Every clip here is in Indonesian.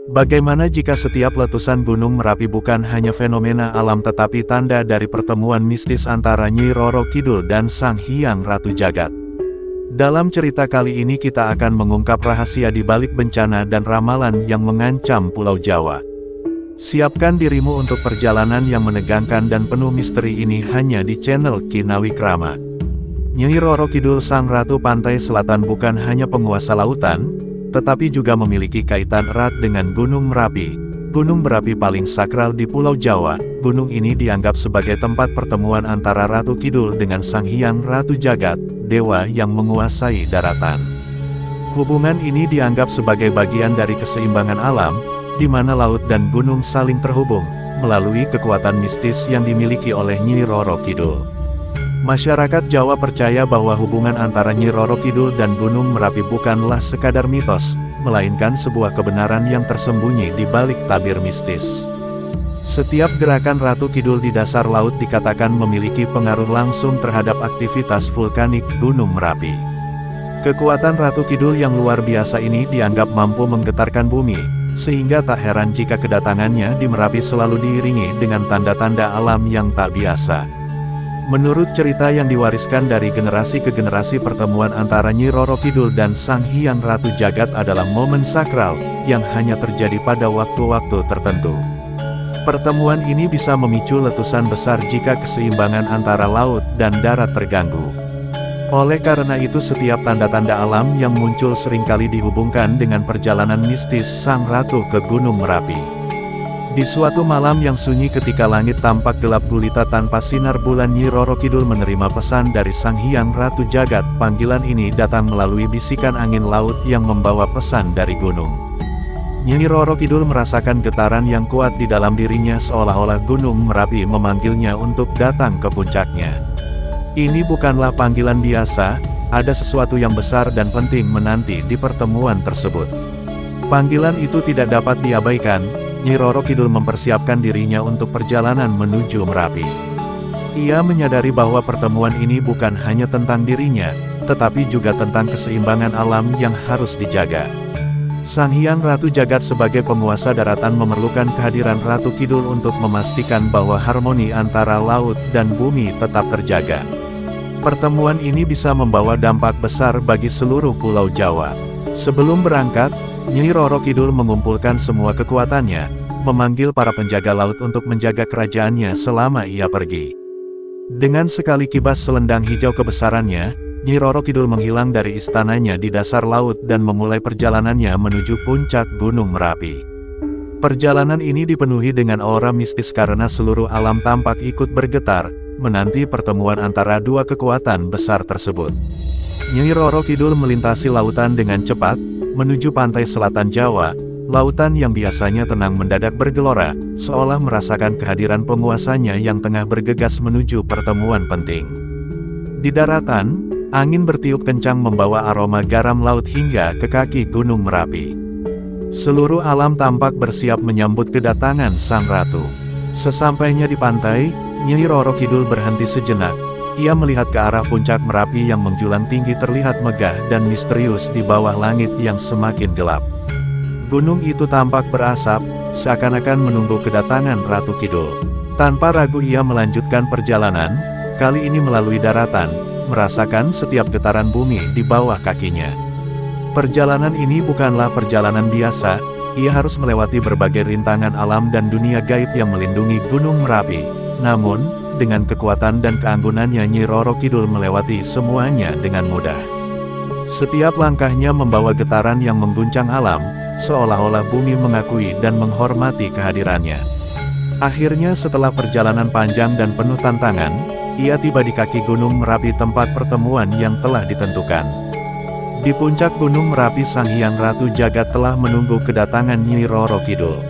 Bagaimana jika setiap letusan Gunung Merapi bukan hanya fenomena alam tetapi tanda dari pertemuan mistis antara Nyi Roro Kidul dan Sang Hyang Ratu Jagat? Dalam cerita kali ini kita akan mengungkap rahasia di balik bencana dan ramalan yang mengancam Pulau Jawa. Siapkan dirimu untuk perjalanan yang menegangkan dan penuh misteri ini hanya di channel Kinawikrama. Nyi Roro Kidul Sang Ratu Pantai Selatan bukan hanya penguasa lautan, tetapi juga memiliki kaitan erat dengan Gunung Merapi, gunung berapi paling sakral di Pulau Jawa. Gunung ini dianggap sebagai tempat pertemuan antara Ratu Kidul dengan Sang Hyang Ratu Jagat, dewa yang menguasai daratan. Hubungan ini dianggap sebagai bagian dari keseimbangan alam, di mana laut dan gunung saling terhubung, melalui kekuatan mistis yang dimiliki oleh Nyi Roro Kidul. Masyarakat Jawa percaya bahwa hubungan antara Nyi Roro Kidul dan Gunung Merapi bukanlah sekadar mitos, melainkan sebuah kebenaran yang tersembunyi di balik tabir mistis. Setiap gerakan Ratu Kidul di dasar laut dikatakan memiliki pengaruh langsung terhadap aktivitas vulkanik Gunung Merapi. Kekuatan Ratu Kidul yang luar biasa ini dianggap mampu menggetarkan bumi, sehingga tak heran jika kedatangannya di Merapi selalu diiringi dengan tanda-tanda alam yang tak biasa. Menurut cerita yang diwariskan dari generasi ke generasi, pertemuan antara Nyi Roro Kidul dan Sang Hyang Ratu Jagat adalah momen sakral, yang hanya terjadi pada waktu-waktu tertentu. Pertemuan ini bisa memicu letusan besar jika keseimbangan antara laut dan darat terganggu. Oleh karena itu setiap tanda-tanda alam yang muncul seringkali dihubungkan dengan perjalanan mistis Sang Ratu ke Gunung Merapi. Di suatu malam yang sunyi ketika langit tampak gelap gulita tanpa sinar bulan, Nyi Roro Kidul menerima pesan dari Sang Hyang Ratu Jagat. Panggilan ini datang melalui bisikan angin laut yang membawa pesan dari gunung. Nyi Roro Kidul merasakan getaran yang kuat di dalam dirinya, seolah-olah Gunung Merapi memanggilnya untuk datang ke puncaknya. Ini bukanlah panggilan biasa, ada sesuatu yang besar dan penting menanti di pertemuan tersebut. Panggilan itu tidak dapat diabaikan. Nyi Roro Kidul mempersiapkan dirinya untuk perjalanan menuju Merapi. Ia menyadari bahwa pertemuan ini bukan hanya tentang dirinya, tetapi juga tentang keseimbangan alam yang harus dijaga. Sang Hyang Ratu Jagat sebagai penguasa daratan memerlukan kehadiran Ratu Kidul untuk memastikan bahwa harmoni antara laut dan bumi tetap terjaga. Pertemuan ini bisa membawa dampak besar bagi seluruh Pulau Jawa. Sebelum berangkat, Nyi Roro Kidul mengumpulkan semua kekuatannya, memanggil para penjaga laut untuk menjaga kerajaannya selama ia pergi. Dengan sekali kibas selendang hijau kebesarannya, Nyi Roro Kidul menghilang dari istananya di dasar laut dan memulai perjalanannya menuju puncak Gunung Merapi. Perjalanan ini dipenuhi dengan aura mistis karena seluruh alam tampak ikut bergetar, menanti pertemuan antara dua kekuatan besar tersebut. Nyi Roro Kidul melintasi lautan dengan cepat, menuju pantai selatan Jawa. Lautan yang biasanya tenang mendadak bergelora, seolah merasakan kehadiran penguasanya yang tengah bergegas menuju pertemuan penting. Di daratan, angin bertiup kencang membawa aroma garam laut hingga ke kaki Gunung Merapi. Seluruh alam tampak bersiap menyambut kedatangan Sang Ratu. Sesampainya di pantai, Nyi Roro Kidul berhenti sejenak. Ia melihat ke arah puncak Merapi yang menjulang tinggi terlihat megah dan misterius di bawah langit yang semakin gelap. Gunung itu tampak berasap, seakan-akan menunggu kedatangan Ratu Kidul. Tanpa ragu ia melanjutkan perjalanan, kali ini melalui daratan, merasakan setiap getaran bumi di bawah kakinya. Perjalanan ini bukanlah perjalanan biasa, ia harus melewati berbagai rintangan alam dan dunia gaib yang melindungi Gunung Merapi. Namun, dengan kekuatan dan keanggunannya Nyi Roro Kidul melewati semuanya dengan mudah. Setiap langkahnya membawa getaran yang mengguncang alam, seolah-olah bumi mengakui dan menghormati kehadirannya. Akhirnya setelah perjalanan panjang dan penuh tantangan, ia tiba di kaki Gunung Merapi, tempat pertemuan yang telah ditentukan. Di puncak Gunung Merapi Sang Hyang Ratu Jagat telah menunggu kedatangan Nyi Roro Kidul.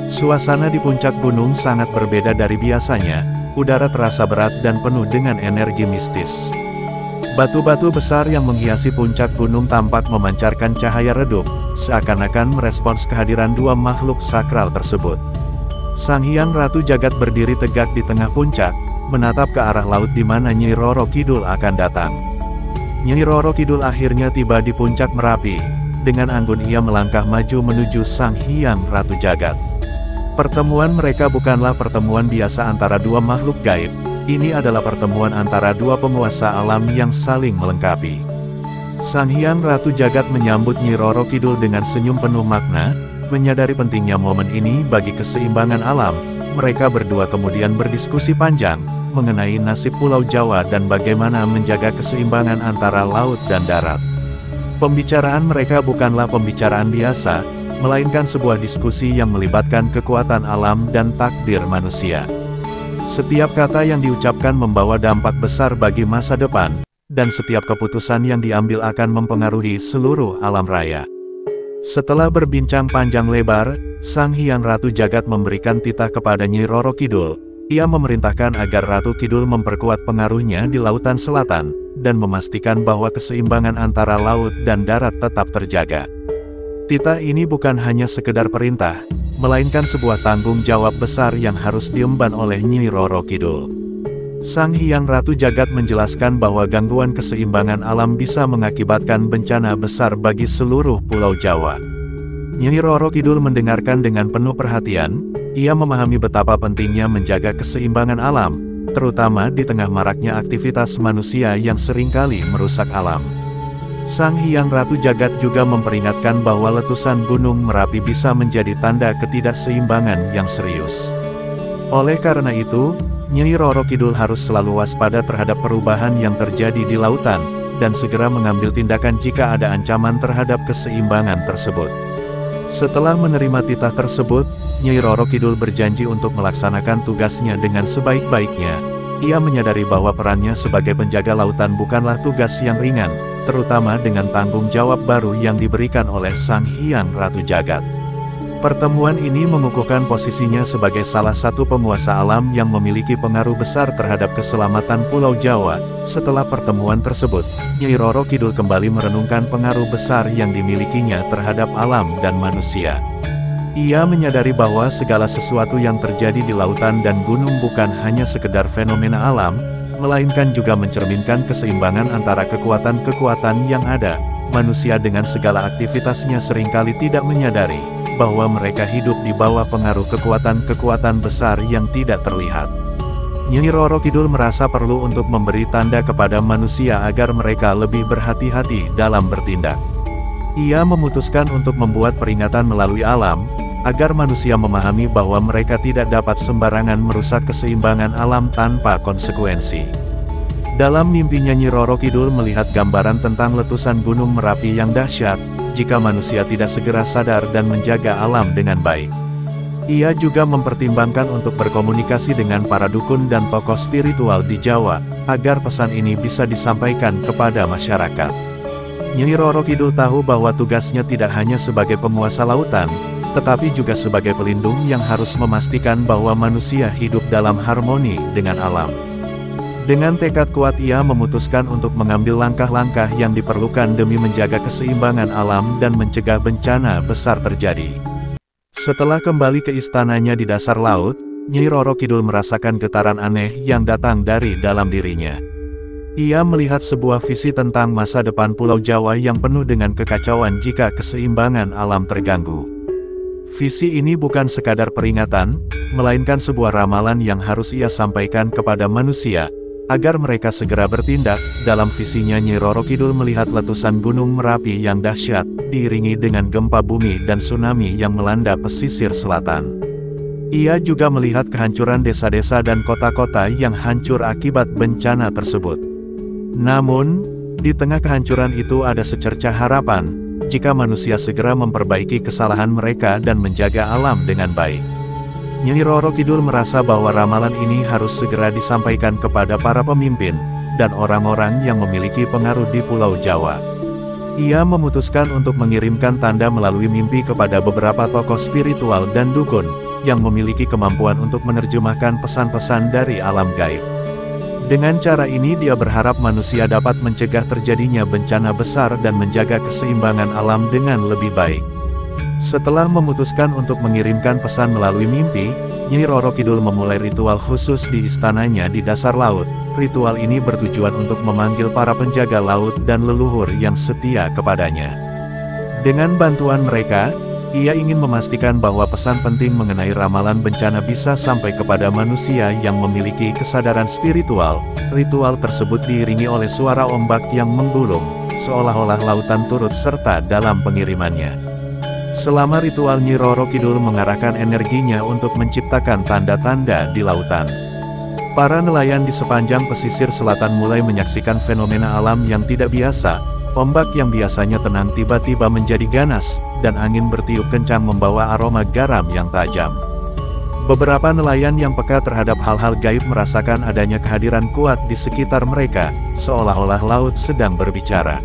Suasana di puncak gunung sangat berbeda dari biasanya, udara terasa berat dan penuh dengan energi mistis. Batu-batu besar yang menghiasi puncak gunung tampak memancarkan cahaya redup, seakan-akan merespons kehadiran dua makhluk sakral tersebut. Sang Hyang Ratu Jagat berdiri tegak di tengah puncak, menatap ke arah laut di mana Nyi Roro Kidul akan datang. Nyi Roro Kidul akhirnya tiba di puncak Merapi. dengan anggun ia melangkah maju menuju Sang Hyang Ratu Jagat. Pertemuan mereka bukanlah pertemuan biasa antara dua makhluk gaib, ini adalah pertemuan antara dua penguasa alam yang saling melengkapi. Sang Hyang Ratu Jagat menyambut Nyi Roro Kidul dengan senyum penuh makna, menyadari pentingnya momen ini bagi keseimbangan alam. Mereka berdua kemudian berdiskusi panjang mengenai nasib Pulau Jawa dan bagaimana menjaga keseimbangan antara laut dan darat. Pembicaraan mereka bukanlah pembicaraan biasa, melainkan sebuah diskusi yang melibatkan kekuatan alam dan takdir manusia. Setiap kata yang diucapkan membawa dampak besar bagi masa depan, dan setiap keputusan yang diambil akan mempengaruhi seluruh alam raya. Setelah berbincang panjang lebar, Sang Hyang Ratu Jagat memberikan titah kepada Nyi Roro Kidul. Ia memerintahkan agar Ratu Kidul memperkuat pengaruhnya di Lautan Selatan, dan memastikan bahwa keseimbangan antara laut dan darat tetap terjaga. Titah ini bukan hanya sekedar perintah, melainkan sebuah tanggung jawab besar yang harus diemban oleh Nyi Roro Kidul. Sang Hyang Ratu Jagat menjelaskan bahwa gangguan keseimbangan alam bisa mengakibatkan bencana besar bagi seluruh Pulau Jawa. Nyi Roro Kidul mendengarkan dengan penuh perhatian, ia memahami betapa pentingnya menjaga keseimbangan alam, terutama di tengah maraknya aktivitas manusia yang seringkali merusak alam. Sang Hyang Ratu Jagat juga memperingatkan bahwa letusan Gunung Merapi bisa menjadi tanda ketidakseimbangan yang serius. Oleh karena itu, Nyi Roro Kidul harus selalu waspada terhadap perubahan yang terjadi di lautan, dan segera mengambil tindakan jika ada ancaman terhadap keseimbangan tersebut. Setelah menerima titah tersebut, Nyi Roro Kidul berjanji untuk melaksanakan tugasnya dengan sebaik-baiknya. Ia menyadari bahwa perannya sebagai penjaga lautan bukanlah tugas yang ringan, terutama dengan tanggung jawab baru yang diberikan oleh Sang Hyang Ratu Jagat. Pertemuan ini mengukuhkan posisinya sebagai salah satu penguasa alam yang memiliki pengaruh besar terhadap keselamatan Pulau Jawa. Setelah pertemuan tersebut, Nyi Roro Kidul kembali merenungkan pengaruh besar yang dimilikinya terhadap alam dan manusia. Ia menyadari bahwa segala sesuatu yang terjadi di lautan dan gunung bukan hanya sekedar fenomena alam, melainkan juga mencerminkan keseimbangan antara kekuatan-kekuatan yang ada. Manusia dengan segala aktivitasnya seringkali tidak menyadari bahwa mereka hidup di bawah pengaruh kekuatan-kekuatan besar yang tidak terlihat. Nyi Roro Kidul merasa perlu untuk memberi tanda kepada manusia agar mereka lebih berhati-hati dalam bertindak. Ia memutuskan untuk membuat peringatan melalui alam, agar manusia memahami bahwa mereka tidak dapat sembarangan merusak keseimbangan alam tanpa konsekuensi. Dalam mimpinya Nyi Roro Kidul melihat gambaran tentang letusan Gunung Merapi yang dahsyat, jika manusia tidak segera sadar dan menjaga alam dengan baik. Ia juga mempertimbangkan untuk berkomunikasi dengan para dukun dan tokoh spiritual di Jawa, agar pesan ini bisa disampaikan kepada masyarakat. Nyi Roro Kidul tahu bahwa tugasnya tidak hanya sebagai penguasa lautan, tetapi juga sebagai pelindung yang harus memastikan bahwa manusia hidup dalam harmoni dengan alam. Dengan tekad kuat ia memutuskan untuk mengambil langkah-langkah yang diperlukan demi menjaga keseimbangan alam dan mencegah bencana besar terjadi. Setelah kembali ke istananya di dasar laut, Nyi Roro Kidul merasakan getaran aneh yang datang dari dalam dirinya. Ia melihat sebuah visi tentang masa depan Pulau Jawa yang penuh dengan kekacauan jika keseimbangan alam terganggu. Visi ini bukan sekadar peringatan, melainkan sebuah ramalan yang harus ia sampaikan kepada manusia, agar mereka segera bertindak. Dalam visinya Nyi Roro Kidul melihat letusan Gunung Merapi yang dahsyat, diiringi dengan gempa bumi dan tsunami yang melanda pesisir selatan. Ia juga melihat kehancuran desa-desa dan kota-kota yang hancur akibat bencana tersebut. Namun, di tengah kehancuran itu ada secercah harapan, jika manusia segera memperbaiki kesalahan mereka dan menjaga alam dengan baik. Nyi Roro Kidul merasa bahwa ramalan ini harus segera disampaikan kepada para pemimpin, dan orang-orang yang memiliki pengaruh di Pulau Jawa. Ia memutuskan untuk mengirimkan tanda melalui mimpi kepada beberapa tokoh spiritual dan dukun, yang memiliki kemampuan untuk menerjemahkan pesan-pesan dari alam gaib. Dengan cara ini dia berharap manusia dapat mencegah terjadinya bencana besar dan menjaga keseimbangan alam dengan lebih baik. Setelah memutuskan untuk mengirimkan pesan melalui mimpi, Nyi Roro Kidul memulai ritual khusus di istananya di dasar laut. Ritual ini bertujuan untuk memanggil para penjaga laut dan leluhur yang setia kepadanya. Dengan bantuan mereka, ia ingin memastikan bahwa pesan penting mengenai ramalan bencana bisa sampai kepada manusia yang memiliki kesadaran spiritual. Ritual tersebut diiringi oleh suara ombak yang menggulung, seolah-olah lautan turut serta dalam pengirimannya. Selama ritual, Nyi Roro Kidul mengarahkan energinya untuk menciptakan tanda-tanda di lautan. Para nelayan di sepanjang pesisir selatan mulai menyaksikan fenomena alam yang tidak biasa. Ombak yang biasanya tenang tiba-tiba menjadi ganas, dan angin bertiup kencang membawa aroma garam yang tajam. Beberapa nelayan yang peka terhadap hal-hal gaib merasakan adanya kehadiran kuat di sekitar mereka, seolah-olah laut sedang berbicara.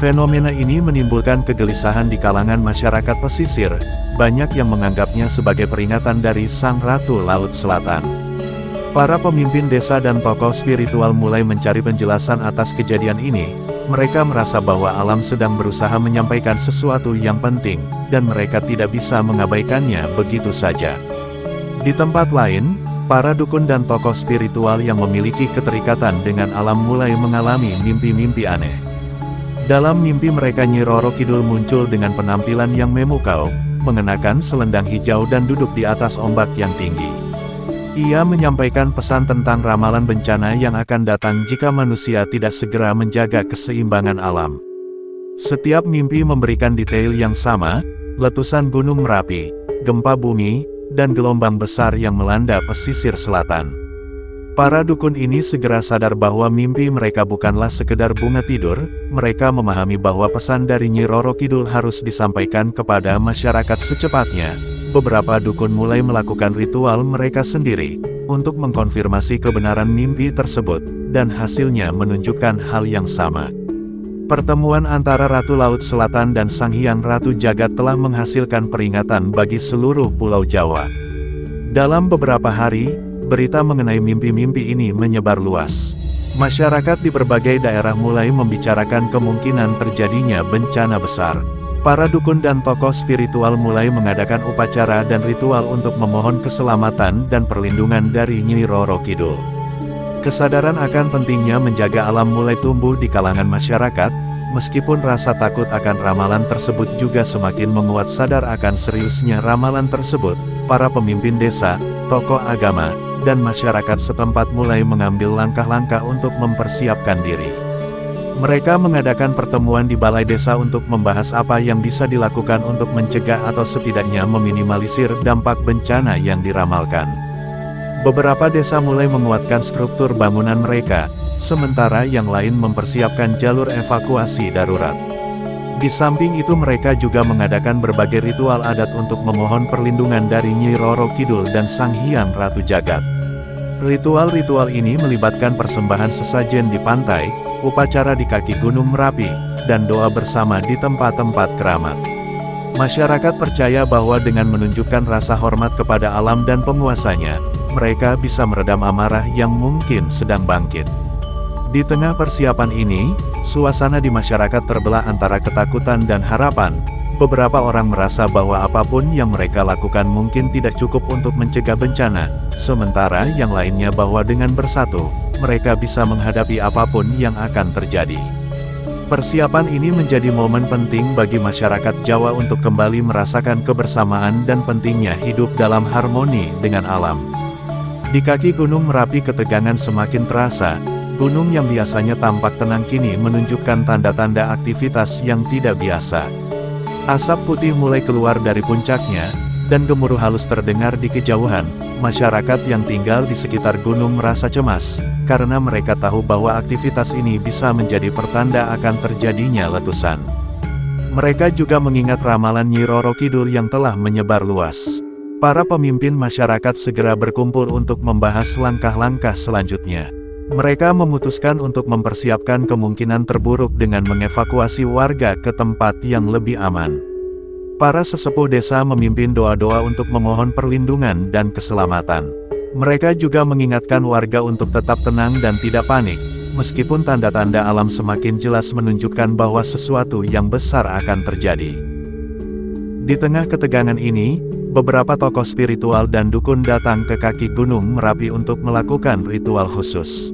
Fenomena ini menimbulkan kegelisahan di kalangan masyarakat pesisir, banyak yang menganggapnya sebagai peringatan dari Sang Ratu Laut Selatan. Para pemimpin desa dan tokoh spiritual mulai mencari penjelasan atas kejadian ini. Mereka merasa bahwa alam sedang berusaha menyampaikan sesuatu yang penting, dan mereka tidak bisa mengabaikannya begitu saja. Di tempat lain, para dukun dan tokoh spiritual yang memiliki keterikatan dengan alam mulai mengalami mimpi-mimpi aneh. Dalam mimpi mereka, Nyi Roro Kidul muncul dengan penampilan yang memukau, mengenakan selendang hijau dan duduk di atas ombak yang tinggi. Ia menyampaikan pesan tentang ramalan bencana yang akan datang jika manusia tidak segera menjaga keseimbangan alam. Setiap mimpi memberikan detail yang sama, letusan Gunung Merapi, gempa bumi, dan gelombang besar yang melanda pesisir selatan. Para dukun ini segera sadar bahwa mimpi mereka bukanlah sekedar bunga tidur. Mereka memahami bahwa pesan dari Nyi Roro Kidul harus disampaikan kepada masyarakat secepatnya. Beberapa dukun mulai melakukan ritual mereka sendiri, untuk mengkonfirmasi kebenaran mimpi tersebut, dan hasilnya menunjukkan hal yang sama. Pertemuan antara Ratu Laut Selatan dan Sang Hyang Ratu Jagat telah menghasilkan peringatan bagi seluruh Pulau Jawa. Dalam beberapa hari, berita mengenai mimpi-mimpi ini menyebar luas. Masyarakat di berbagai daerah mulai membicarakan kemungkinan terjadinya bencana besar. Para dukun dan tokoh spiritual mulai mengadakan upacara dan ritual untuk memohon keselamatan dan perlindungan dari Nyi Roro Kidul. Kesadaran akan pentingnya menjaga alam mulai tumbuh di kalangan masyarakat, meskipun rasa takut akan ramalan tersebut juga semakin menguat. Sadar akan seriusnya ramalan tersebut, para pemimpin desa, tokoh agama, dan masyarakat setempat mulai mengambil langkah-langkah untuk mempersiapkan diri. Mereka mengadakan pertemuan di balai desa untuk membahas apa yang bisa dilakukan untuk mencegah atau setidaknya meminimalisir dampak bencana yang diramalkan. Beberapa desa mulai menguatkan struktur bangunan mereka, sementara yang lain mempersiapkan jalur evakuasi darurat. Di samping itu mereka juga mengadakan berbagai ritual adat untuk memohon perlindungan dari Nyi Roro Kidul dan Sang Hyang Ratu Jagat. Ritual-ritual ini melibatkan persembahan sesajen di pantai, upacara di kaki Gunung Merapi, dan doa bersama di tempat-tempat keramat. Masyarakat percaya bahwa dengan menunjukkan rasa hormat kepada alam dan penguasanya, mereka bisa meredam amarah yang mungkin sedang bangkit. Di tengah persiapan ini, suasana di masyarakat terbelah antara ketakutan dan harapan. Beberapa orang merasa bahwa apapun yang mereka lakukan mungkin tidak cukup untuk mencegah bencana, sementara yang lainnya bahwa dengan bersatu, mereka bisa menghadapi apapun yang akan terjadi. Persiapan ini menjadi momen penting bagi masyarakat Jawa untuk kembali merasakan kebersamaan dan pentingnya hidup dalam harmoni dengan alam. Di kaki Gunung Merapi ketegangan semakin terasa. Gunung yang biasanya tampak tenang kini menunjukkan tanda-tanda aktivitas yang tidak biasa. Asap putih mulai keluar dari puncaknya, dan gemuruh halus terdengar di kejauhan. Masyarakat yang tinggal di sekitar gunung merasa cemas, karena mereka tahu bahwa aktivitas ini bisa menjadi pertanda akan terjadinya letusan. Mereka juga mengingat ramalan Nyi Roro Kidul yang telah menyebar luas. Para pemimpin masyarakat segera berkumpul untuk membahas langkah-langkah selanjutnya. Mereka memutuskan untuk mempersiapkan kemungkinan terburuk dengan mengevakuasi warga ke tempat yang lebih aman. Para sesepuh desa memimpin doa-doa untuk memohon perlindungan dan keselamatan. Mereka juga mengingatkan warga untuk tetap tenang dan tidak panik, meskipun tanda-tanda alam semakin jelas menunjukkan bahwa sesuatu yang besar akan terjadi. Di tengah ketegangan ini, beberapa tokoh spiritual dan dukun datang ke kaki Gunung Merapi untuk melakukan ritual khusus.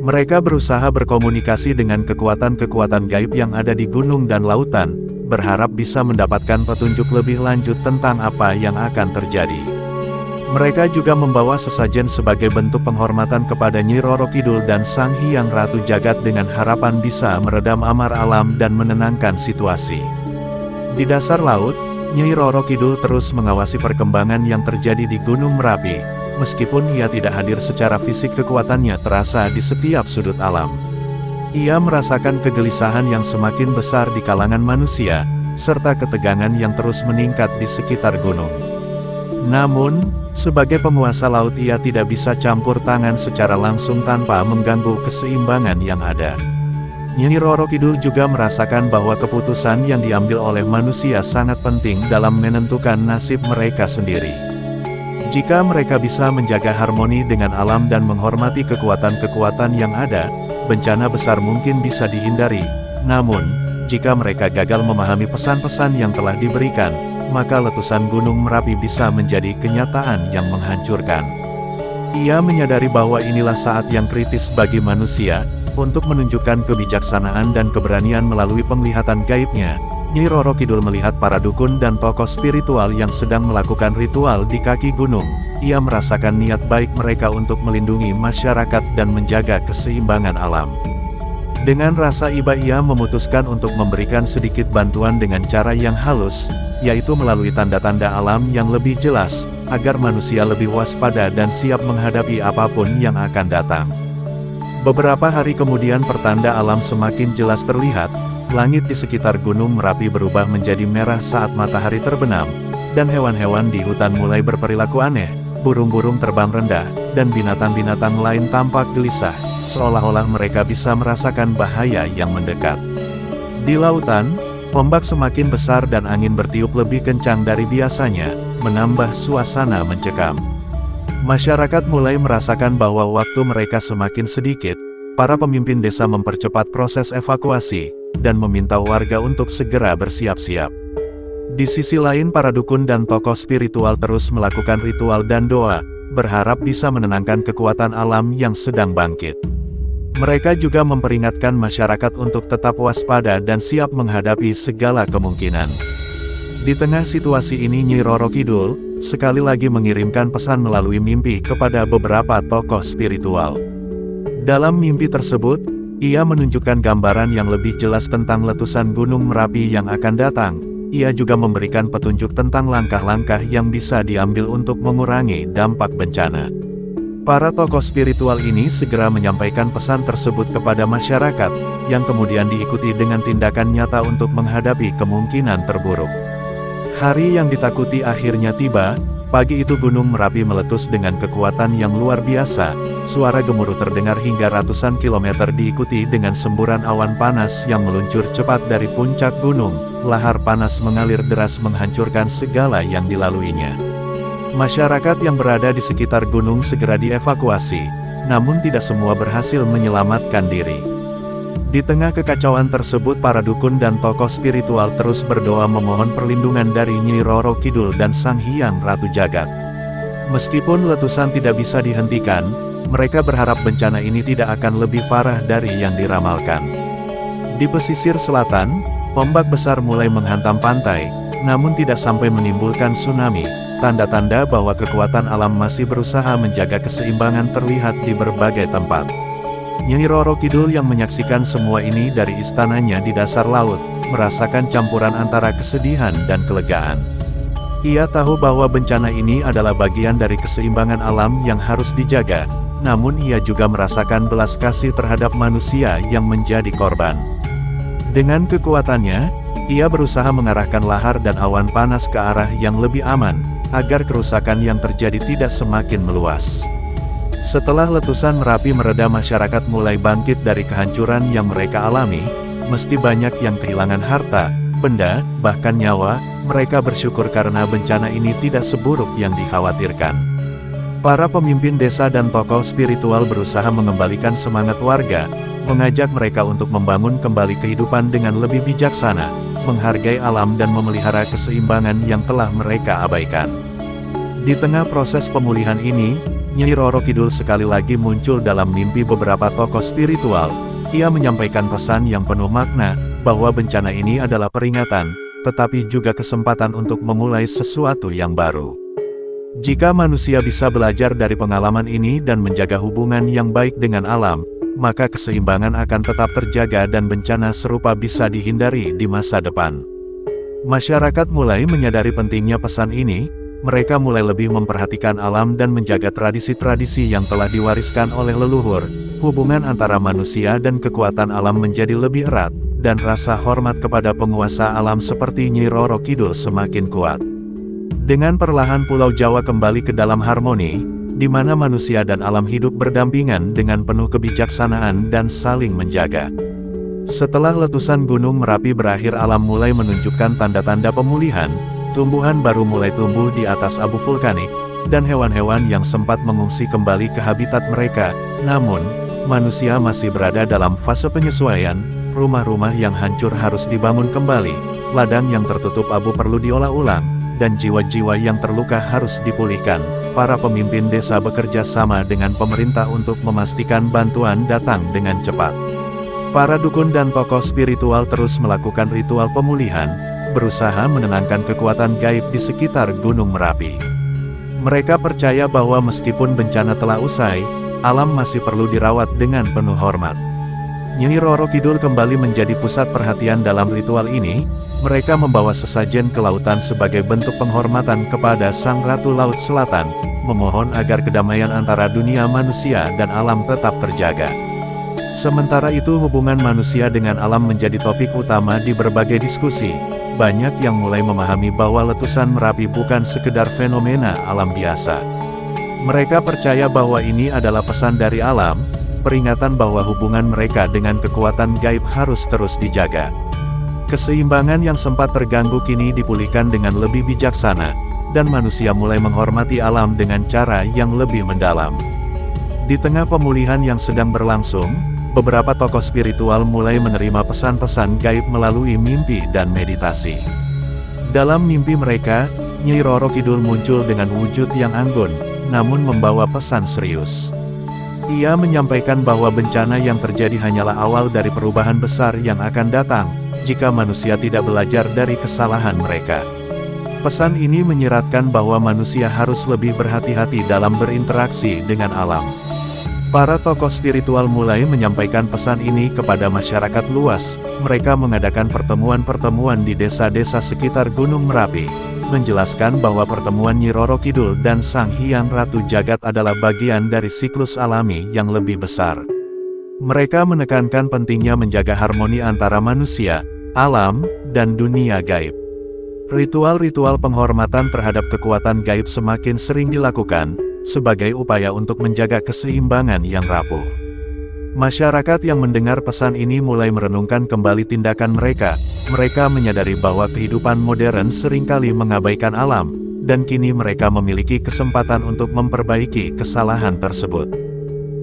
Mereka berusaha berkomunikasi dengan kekuatan-kekuatan gaib yang ada di gunung dan lautan, berharap bisa mendapatkan petunjuk lebih lanjut tentang apa yang akan terjadi. Mereka juga membawa sesajen sebagai bentuk penghormatan kepada Nyi Roro Kidul dan Sang Hyang Ratu Jagat dengan harapan bisa meredam amar alam dan menenangkan situasi. Di dasar laut, Nyi Roro Kidul terus mengawasi perkembangan yang terjadi di Gunung Merapi. Meskipun ia tidak hadir secara fisik, kekuatannya terasa di setiap sudut alam. Ia merasakan kegelisahan yang semakin besar di kalangan manusia, serta ketegangan yang terus meningkat di sekitar gunung. Namun, sebagai penguasa laut ia tidak bisa campur tangan secara langsung tanpa mengganggu keseimbangan yang ada. Nyi Roro Kidul juga merasakan bahwa keputusan yang diambil oleh manusia sangat penting dalam menentukan nasib mereka sendiri. Jika mereka bisa menjaga harmoni dengan alam dan menghormati kekuatan-kekuatan yang ada, bencana besar mungkin bisa dihindari. Namun, jika mereka gagal memahami pesan-pesan yang telah diberikan, maka letusan Gunung Merapi bisa menjadi kenyataan yang menghancurkan. Ia menyadari bahwa inilah saat yang kritis bagi manusia, untuk menunjukkan kebijaksanaan dan keberanian melalui penglihatan gaibnya. Nyi Roro Kidul melihat para dukun dan tokoh spiritual yang sedang melakukan ritual di kaki gunung. Ia merasakan niat baik mereka untuk melindungi masyarakat dan menjaga keseimbangan alam. Dengan rasa iba ia memutuskan untuk memberikan sedikit bantuan dengan cara yang halus, yaitu melalui tanda-tanda alam yang lebih jelas, agar manusia lebih waspada dan siap menghadapi apapun yang akan datang. Beberapa hari kemudian pertanda alam semakin jelas terlihat. Langit di sekitar Gunung Merapi berubah menjadi merah saat matahari terbenam, dan hewan-hewan di hutan mulai berperilaku aneh. Burung-burung terbang rendah, dan binatang-binatang lain tampak gelisah, seolah-olah mereka bisa merasakan bahaya yang mendekat. Di lautan, ombak semakin besar dan angin bertiup lebih kencang dari biasanya, menambah suasana mencekam. Masyarakat mulai merasakan bahwa waktu mereka semakin sedikit. Para pemimpin desa mempercepat proses evakuasi, dan meminta warga untuk segera bersiap-siap. Di sisi lain para dukun dan tokoh spiritual terus melakukan ritual dan doa, berharap bisa menenangkan kekuatan alam yang sedang bangkit. Mereka juga memperingatkan masyarakat untuk tetap waspada dan siap menghadapi segala kemungkinan. Di tengah situasi ini Nyi Roro Kidul, sekali lagi mengirimkan pesan melalui mimpi kepada beberapa tokoh spiritual. Dalam mimpi tersebut, ia menunjukkan gambaran yang lebih jelas tentang letusan Gunung Merapi yang akan datang. Ia juga memberikan petunjuk tentang langkah-langkah yang bisa diambil untuk mengurangi dampak bencana. Para tokoh spiritual ini segera menyampaikan pesan tersebut kepada masyarakat, yang kemudian diikuti dengan tindakan nyata untuk menghadapi kemungkinan terburuk. Hari yang ditakuti akhirnya tiba. Pagi itu Gunung Merapi meletus dengan kekuatan yang luar biasa. Suara gemuruh terdengar hingga ratusan kilometer diikuti dengan semburan awan panas yang meluncur cepat dari puncak gunung. Lahar panas mengalir deras menghancurkan segala yang dilaluinya. Masyarakat yang berada di sekitar gunung segera dievakuasi, namun tidak semua berhasil menyelamatkan diri. Di tengah kekacauan tersebut para dukun dan tokoh spiritual terus berdoa memohon perlindungan dari Nyi Roro Kidul dan Sang Hyang Ratu Jagat. Meskipun letusan tidak bisa dihentikan, mereka berharap bencana ini tidak akan lebih parah dari yang diramalkan. Di pesisir selatan, ombak besar mulai menghantam pantai, namun tidak sampai menimbulkan tsunami. Tanda-tanda bahwa kekuatan alam masih berusaha menjaga keseimbangan terlihat di berbagai tempat. Nyi Roro Kidul yang menyaksikan semua ini dari istananya di dasar laut, merasakan campuran antara kesedihan dan kelegaan. Ia tahu bahwa bencana ini adalah bagian dari keseimbangan alam yang harus dijaga, namun ia juga merasakan belas kasih terhadap manusia yang menjadi korban. Dengan kekuatannya, ia berusaha mengarahkan lahar dan awan panas ke arah yang lebih aman, agar kerusakan yang terjadi tidak semakin meluas. Setelah letusan Merapi mereda, masyarakat mulai bangkit dari kehancuran yang mereka alami. Mesti banyak yang kehilangan harta, benda, bahkan nyawa. Mereka bersyukur karena bencana ini tidak seburuk yang dikhawatirkan. Para pemimpin desa dan tokoh spiritual berusaha mengembalikan semangat warga, mengajak mereka untuk membangun kembali kehidupan dengan lebih bijaksana, menghargai alam dan memelihara keseimbangan yang telah mereka abaikan. Di tengah proses pemulihan ini, Nyi Roro Kidul sekali lagi muncul dalam mimpi beberapa tokoh spiritual. Ia menyampaikan pesan yang penuh makna, bahwa bencana ini adalah peringatan, tetapi juga kesempatan untuk memulai sesuatu yang baru. Jika manusia bisa belajar dari pengalaman ini dan menjaga hubungan yang baik dengan alam, maka keseimbangan akan tetap terjaga dan bencana serupa bisa dihindari di masa depan. Masyarakat mulai menyadari pentingnya pesan ini, mereka mulai lebih memperhatikan alam dan menjaga tradisi-tradisi yang telah diwariskan oleh leluhur. Hubungan antara manusia dan kekuatan alam menjadi lebih erat, dan rasa hormat kepada penguasa alam seperti Nyi Roro Kidul semakin kuat. Dengan perlahan Pulau Jawa kembali ke dalam harmoni, di mana manusia dan alam hidup berdampingan dengan penuh kebijaksanaan dan saling menjaga. Setelah letusan Gunung Merapi berakhir, alam mulai menunjukkan tanda-tanda pemulihan, tumbuhan baru mulai tumbuh di atas abu vulkanik, dan hewan-hewan yang sempat mengungsi kembali ke habitat mereka. Namun, manusia masih berada dalam fase penyesuaian, rumah-rumah yang hancur harus dibangun kembali, ladang yang tertutup abu perlu diolah ulang, dan jiwa-jiwa yang terluka harus dipulihkan. Para pemimpin desa bekerja sama dengan pemerintah untuk memastikan bantuan datang dengan cepat. Para dukun dan tokoh spiritual terus melakukan ritual pemulihan, berusaha menenangkan kekuatan gaib di sekitar Gunung Merapi. Mereka percaya bahwa meskipun bencana telah usai, alam masih perlu dirawat dengan penuh hormat. Nyi Roro Kidul kembali menjadi pusat perhatian dalam ritual ini. Mereka membawa sesajen ke lautan sebagai bentuk penghormatan kepada Sang Ratu Laut Selatan, memohon agar kedamaian antara dunia manusia dan alam tetap terjaga. Sementara itu hubungan manusia dengan alam menjadi topik utama di berbagai diskusi. Banyak yang mulai memahami bahwa letusan Merapi bukan sekedar fenomena alam biasa. Mereka percaya bahwa ini adalah pesan dari alam, peringatan bahwa hubungan mereka dengan kekuatan gaib harus terus dijaga. Keseimbangan yang sempat terganggu kini dipulihkan dengan lebih bijaksana, dan manusia mulai menghormati alam dengan cara yang lebih mendalam. Di tengah pemulihan yang sedang berlangsung, beberapa tokoh spiritual mulai menerima pesan-pesan gaib melalui mimpi dan meditasi. Dalam mimpi mereka, Nyi Roro Kidul muncul dengan wujud yang anggun, namun membawa pesan serius. Ia menyampaikan bahwa bencana yang terjadi hanyalah awal dari perubahan besar yang akan datang, jika manusia tidak belajar dari kesalahan mereka. Pesan ini menyiratkan bahwa manusia harus lebih berhati-hati dalam berinteraksi dengan alam. Para tokoh spiritual mulai menyampaikan pesan ini kepada masyarakat luas. Mereka mengadakan pertemuan-pertemuan di desa-desa sekitar Gunung Merapi, menjelaskan bahwa pertemuan Nyi Roro Kidul dan Sang Hyang Ratu Jagat adalah bagian dari siklus alami yang lebih besar. Mereka menekankan pentingnya menjaga harmoni antara manusia, alam, dan dunia gaib. Ritual-ritual penghormatan terhadap kekuatan gaib semakin sering dilakukan, sebagai upaya untuk menjaga keseimbangan yang rapuh. Masyarakat yang mendengar pesan ini mulai merenungkan kembali tindakan mereka. Mereka menyadari bahwa kehidupan modern seringkali mengabaikan alam, dan kini mereka memiliki kesempatan untuk memperbaiki kesalahan tersebut.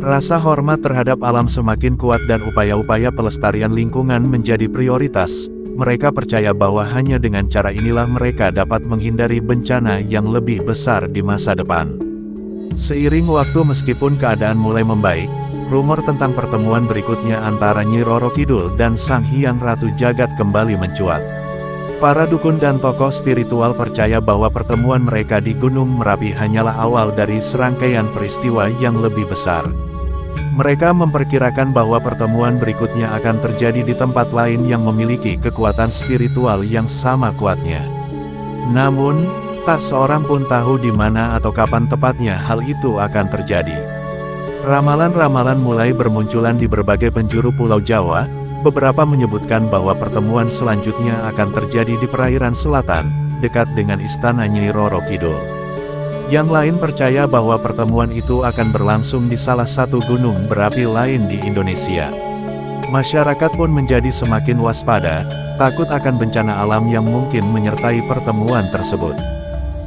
Rasa hormat terhadap alam semakin kuat dan upaya-upaya pelestarian lingkungan menjadi prioritas. Mereka percaya bahwa hanya dengan cara inilah mereka dapat menghindari bencana yang lebih besar di masa depan. Seiring waktu meskipun keadaan mulai membaik, rumor tentang pertemuan berikutnya antara Nyi Roro Kidul dan Sang Hyang Ratu Jagat kembali mencuat. Para dukun dan tokoh spiritual percaya bahwa pertemuan mereka di Gunung Merapi hanyalah awal dari serangkaian peristiwa yang lebih besar. Mereka memperkirakan bahwa pertemuan berikutnya akan terjadi di tempat lain yang memiliki kekuatan spiritual yang sama kuatnya. Namun, tak seorang pun tahu di mana atau kapan tepatnya hal itu akan terjadi. Ramalan-ramalan mulai bermunculan di berbagai penjuru Pulau Jawa. Beberapa menyebutkan bahwa pertemuan selanjutnya akan terjadi di perairan selatan, dekat dengan istana Nyi Roro Kidul. Yang lain percaya bahwa pertemuan itu akan berlangsung di salah satu gunung berapi lain di Indonesia. Masyarakat pun menjadi semakin waspada, takut akan bencana alam yang mungkin menyertai pertemuan tersebut.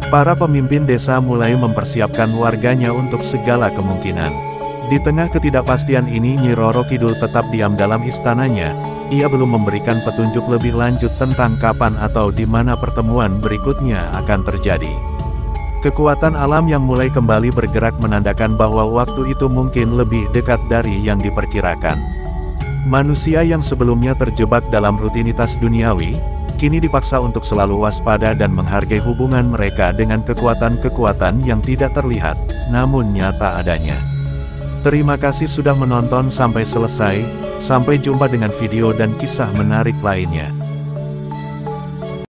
Para pemimpin desa mulai mempersiapkan warganya untuk segala kemungkinan. Di tengah ketidakpastian ini Nyi Roro Kidul tetap diam dalam istananya. Ia belum memberikan petunjuk lebih lanjut tentang kapan atau di mana pertemuan berikutnya akan terjadi. Kekuatan alam yang mulai kembali bergerak menandakan bahwa waktu itu mungkin lebih dekat dari yang diperkirakan. Manusia yang sebelumnya terjebak dalam rutinitas duniawi, kini dipaksa untuk selalu waspada dan menghargai hubungan mereka dengan kekuatan-kekuatan yang tidak terlihat, namun nyata adanya. Terima kasih sudah menonton sampai selesai, sampai jumpa dengan video dan kisah menarik lainnya.